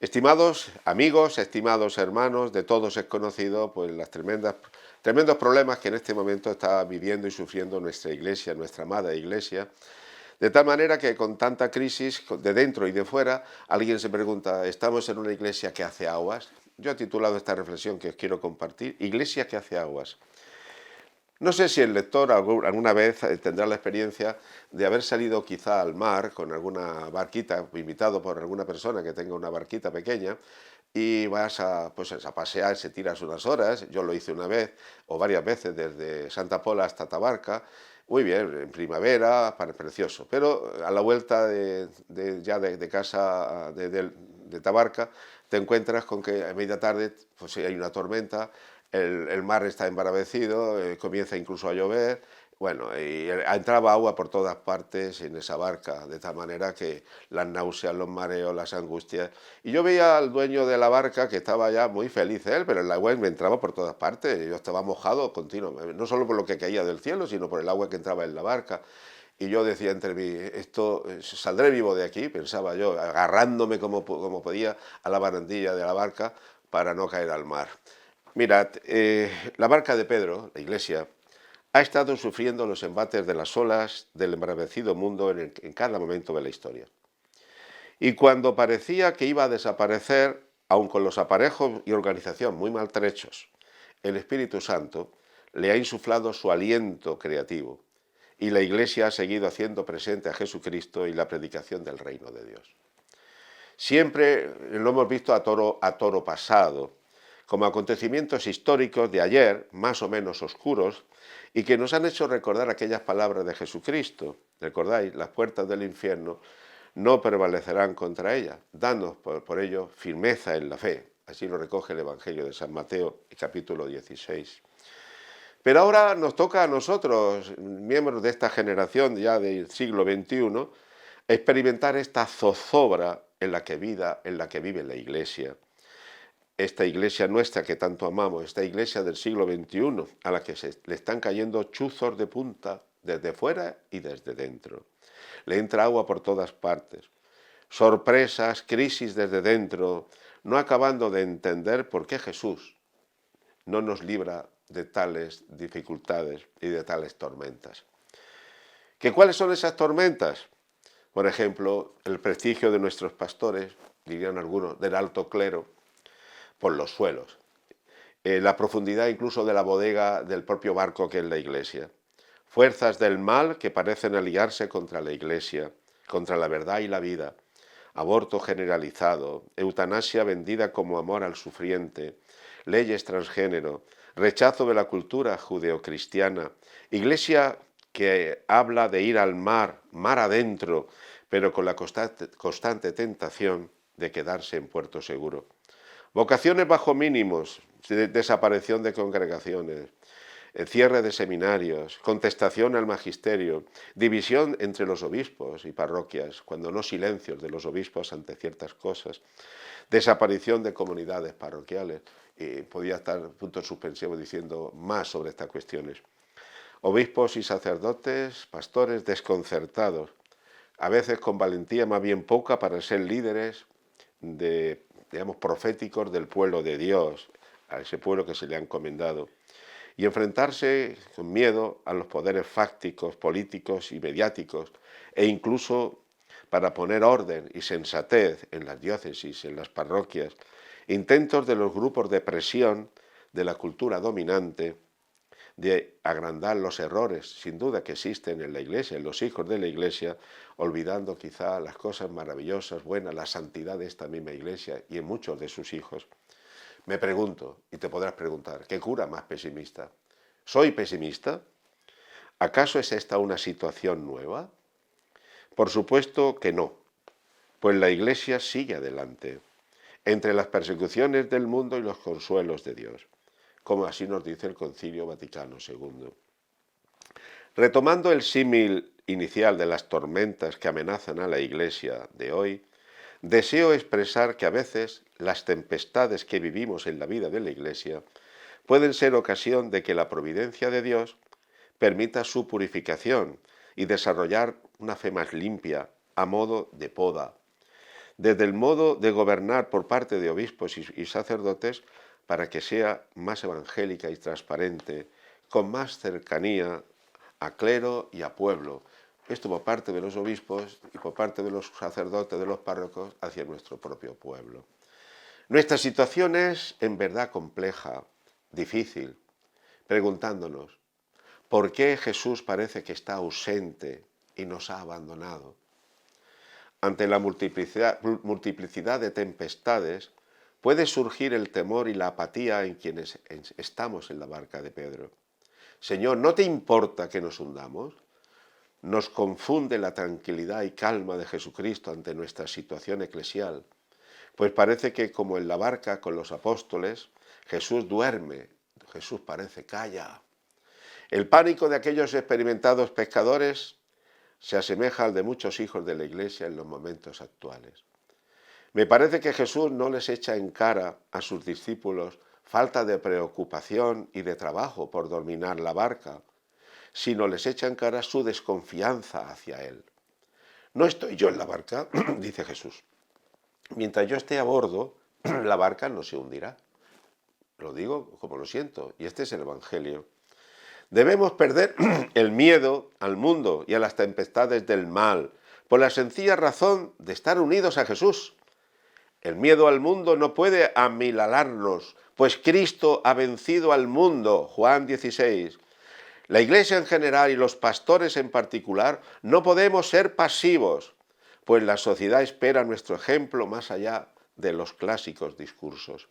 Estimados amigos, estimados hermanos, de todos es conocido pues las tremendos problemas que en este momento está viviendo y sufriendo nuestra iglesia, nuestra amada iglesia, de tal manera que con tanta crisis de dentro y de fuera, alguien se pregunta, ¿estamos en una iglesia que hace aguas? Yo he titulado esta reflexión que os quiero compartir, Iglesia que hace aguas. No sé si el lector alguna vez tendrá la experiencia de haber salido quizá al mar con alguna barquita, invitado por alguna persona que tenga una barquita pequeña, y vas a pasear, se tiras unas horas. Yo lo hice una vez o varias veces desde Santa Pola hasta Tabarca. Muy bien, en primavera, precioso. Pero a la vuelta de casa de Tabarca te encuentras con que a media tarde pues, hay una tormenta, el mar está embravecido, comienza incluso a llover. Bueno, y entraba agua por todas partes en esa barca, de tal manera que las náuseas, los mareos, las angustias. Y yo veía al dueño de la barca que estaba ya muy feliz él, pero el agua me entraba por todas partes. Yo estaba mojado continuamente, no solo por lo que caía del cielo, sino por el agua que entraba en la barca. Y yo decía entre mí, esto saldré vivo de aquí, pensaba yo, agarrándome como podía a la barandilla de la barca para no caer al mar. Mirad, la barca de Pedro, la iglesia, ha estado sufriendo los embates de las olas del embravecido mundo en cada momento de la historia. Y cuando parecía que iba a desaparecer, aun con los aparejos y organización muy maltrechos, el Espíritu Santo le ha insuflado su aliento creativo y la Iglesia ha seguido haciendo presente a Jesucristo y la predicación del reino de Dios. Siempre lo hemos visto a toro pasado, como acontecimientos históricos de ayer, más o menos oscuros, y que nos han hecho recordar aquellas palabras de Jesucristo. ¿Recordáis? Las puertas del infierno no prevalecerán contra ella. Danos por ello firmeza en la fe. Así lo recoge el Evangelio de San Mateo, capítulo 16. Pero ahora nos toca a nosotros, miembros de esta generación ya del siglo XXI, experimentar esta zozobra en la que vive la Iglesia. Esta Iglesia nuestra que tanto amamos, esta Iglesia del siglo XXI, a la que le están cayendo chuzos de punta desde fuera y desde dentro. Le entra agua por todas partes. Sorpresas, crisis desde dentro, no acabando de entender por qué Jesús no nos libra de tales dificultades y de tales tormentas. ¿Cuáles son esas tormentas? Por ejemplo, el prestigio de nuestros pastores, dirían algunos, del alto clero, por los suelos. La profundidad incluso de la bodega del propio barco que es la Iglesia. Fuerzas del mal que parecen aliarse contra la Iglesia, contra la verdad y la vida. Aborto generalizado, eutanasia vendida como amor al sufriente, leyes transgénero, rechazo de la cultura judeocristiana, Iglesia que habla de ir al mar, mar adentro, pero con la constante tentación de quedarse en puerto seguro. Vocaciones bajo mínimos, desaparición de congregaciones, cierre de seminarios, contestación al magisterio, división entre los obispos y parroquias, cuando no silencios de los obispos ante ciertas cosas, desaparición de comunidades parroquiales. Y podía estar punto suspensivo diciendo más sobre estas cuestiones. Obispos y sacerdotes, pastores desconcertados, a veces con valentía más bien poca para ser líderes proféticos del pueblo de Dios, a ese pueblo que se le ha encomendado, y enfrentarse con miedo a los poderes fácticos, políticos y mediáticos, e incluso para poner orden y sensatez en las diócesis, en las parroquias, intentos de los grupos de presión de la cultura dominante de agrandar los errores, sin duda que existen en la Iglesia, en los hijos de la Iglesia, olvidando quizá las cosas maravillosas, buenas, la santidad de esta misma Iglesia y en muchos de sus hijos. Me pregunto, y te podrás preguntar, ¿qué cura más pesimista? ¿Soy pesimista? ¿Acaso es esta una situación nueva? Por supuesto que no, pues la Iglesia sigue adelante, entre las persecuciones del mundo y los consuelos de Dios, como así nos dice el Concilio Vaticano II. Retomando el símil inicial de las tormentas que amenazan a la Iglesia de hoy, deseo expresar que a veces las tempestades que vivimos en la vida de la Iglesia pueden ser ocasión de que la providencia de Dios permita su purificación y desarrollar una fe más limpia a modo de poda, desde el modo de gobernar por parte de obispos y sacerdotes para que sea más evangélica y transparente, con más cercanía a clero y a pueblo. Esto por parte de los obispos y por parte de los sacerdotes, de los párrocos, hacia nuestro propio pueblo. Nuestra situación es en verdad compleja, difícil, preguntándonos, ¿por qué Jesús parece que está ausente y nos ha abandonado? Ante la multiplicidad de tempestades, puede surgir el temor y la apatía en quienes estamos en la barca de Pedro. Señor, ¿no te importa que nos hundamos? Nos confunde la tranquilidad y calma de Jesucristo ante nuestra situación eclesial, pues parece que como en la barca con los apóstoles, Jesús duerme, Jesús parece calla. El pánico de aquellos experimentados pescadores se asemeja al de muchos hijos de la Iglesia en los momentos actuales. Me parece que Jesús no les echa en cara a sus discípulos falta de preocupación y de trabajo por dominar la barca, sino les echa en cara su desconfianza hacia Él. No estoy yo en la barca, dice Jesús. Mientras yo esté a bordo, la barca no se hundirá. Lo digo como lo siento, y este es el Evangelio. Debemos perder el miedo al mundo y a las tempestades del mal, por la sencilla razón de estar unidos a Jesús. El miedo al mundo no puede amilalarnos, pues Cristo ha vencido al mundo. Juan 16. La Iglesia en general y los pastores en particular no podemos ser pasivos, pues la sociedad espera nuestro ejemplo más allá de los clásicos discursos.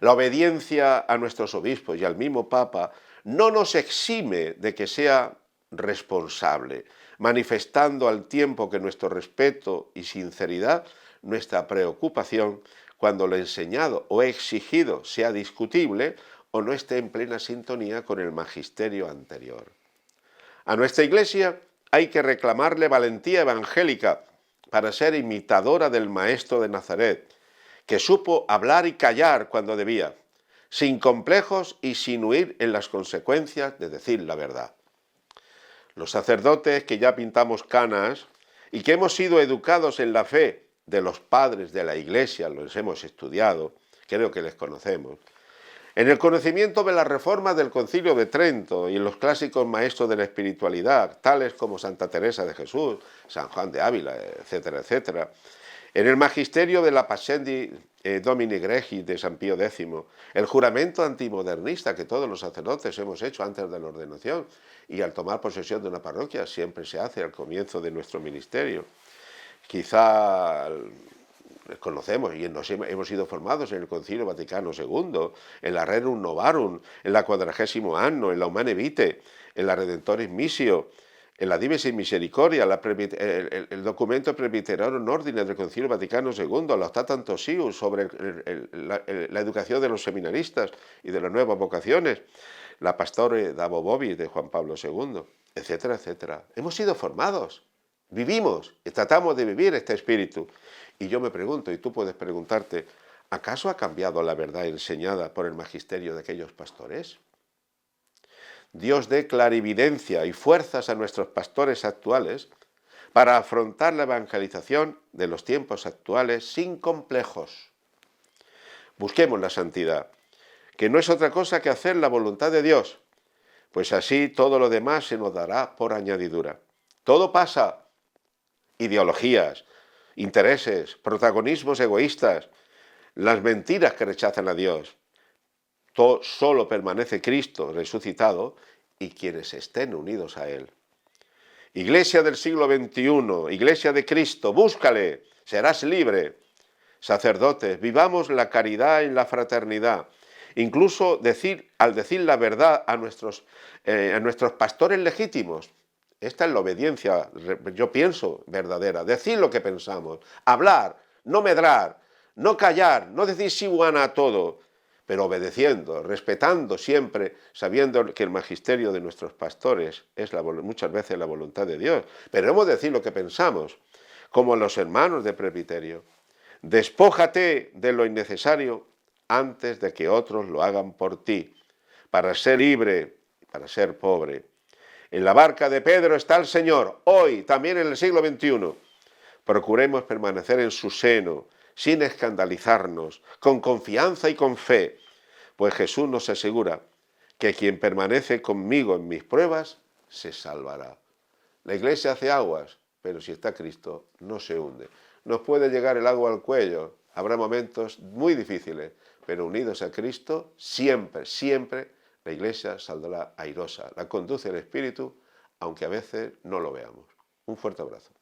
La obediencia a nuestros obispos y al mismo Papa no nos exime de que sea responsable, manifestando al tiempo que nuestro respeto y sinceridad, nuestra preocupación, cuando lo enseñado o exigido sea discutible o no esté en plena sintonía con el magisterio anterior. A nuestra Iglesia hay que reclamarle valentía evangélica para ser imitadora del Maestro de Nazaret, que supo hablar y callar cuando debía, sin complejos y sin huir en las consecuencias de decir la verdad. Los sacerdotes que ya pintamos canas y que hemos sido educados en la fe de los padres de la Iglesia, los hemos estudiado, creo que les conocemos, en el conocimiento de las reformas del Concilio de Trento y en los clásicos maestros de la espiritualidad, tales como Santa Teresa de Jesús, San Juan de Ávila, etcétera, etcétera, en el magisterio de la Pascendi Domini Gregis de San Pío X, el juramento antimodernista que todos los sacerdotes hemos hecho antes de la ordenación y al tomar posesión de una parroquia siempre se hace al comienzo de nuestro ministerio. Quizá conocemos y hemos sido formados en el Concilio Vaticano II, en la Rerum Novarum, en la 40º Anno, en la Humane Vitae, en la Redentoris Missio, en la Dives in Misericordia, el documento Presbyterorum Ordine del Concilio Vaticano II, la Octata Sius sobre la educación de los seminaristas y de las nuevas vocaciones, la Pastore Dabo Vobis de Juan Pablo II, etcétera, etcétera. Hemos sido formados, vivimos y tratamos de vivir este espíritu. Y yo me pregunto, y tú puedes preguntarte, ¿acaso ha cambiado la verdad enseñada por el magisterio de aquellos pastores? Dios dé clarividencia y fuerzas a nuestros pastores actuales para afrontar la evangelización de los tiempos actuales sin complejos. Busquemos la santidad, que no es otra cosa que hacer la voluntad de Dios, pues así todo lo demás se nos dará por añadidura. Todo pasa, ideologías, intereses, protagonismos egoístas, las mentiras que rechazan a Dios. Solo permanece Cristo resucitado y quienes estén unidos a Él. Iglesia del siglo XXI, Iglesia de Cristo, búscale, serás libre. Sacerdotes, vivamos la caridad y la fraternidad. Incluso al decir la verdad a nuestros pastores legítimos. Esta es la obediencia, yo pienso, verdadera. Decir lo que pensamos, hablar, no medrar, no callar, no decir sí buena a todo, pero obedeciendo, respetando siempre, sabiendo que el magisterio de nuestros pastores es muchas veces la voluntad de Dios. Pero hemos de decir lo que pensamos, como los hermanos de presbiterio. Despójate de lo innecesario antes de que otros lo hagan por ti, para ser libre, para ser pobre. En la barca de Pedro está el Señor, hoy, también en el siglo XXI, Procuremos permanecer en su seno, sin escandalizarnos, con confianza y con fe, pues Jesús nos asegura que quien permanece conmigo en mis pruebas, se salvará. La Iglesia hace aguas, pero si está Cristo, no se hunde. Nos puede llegar el agua al cuello, habrá momentos muy difíciles, pero unidos a Cristo, siempre, siempre, la Iglesia saldrá airosa. La conduce el Espíritu, aunque a veces no lo veamos. Un fuerte abrazo.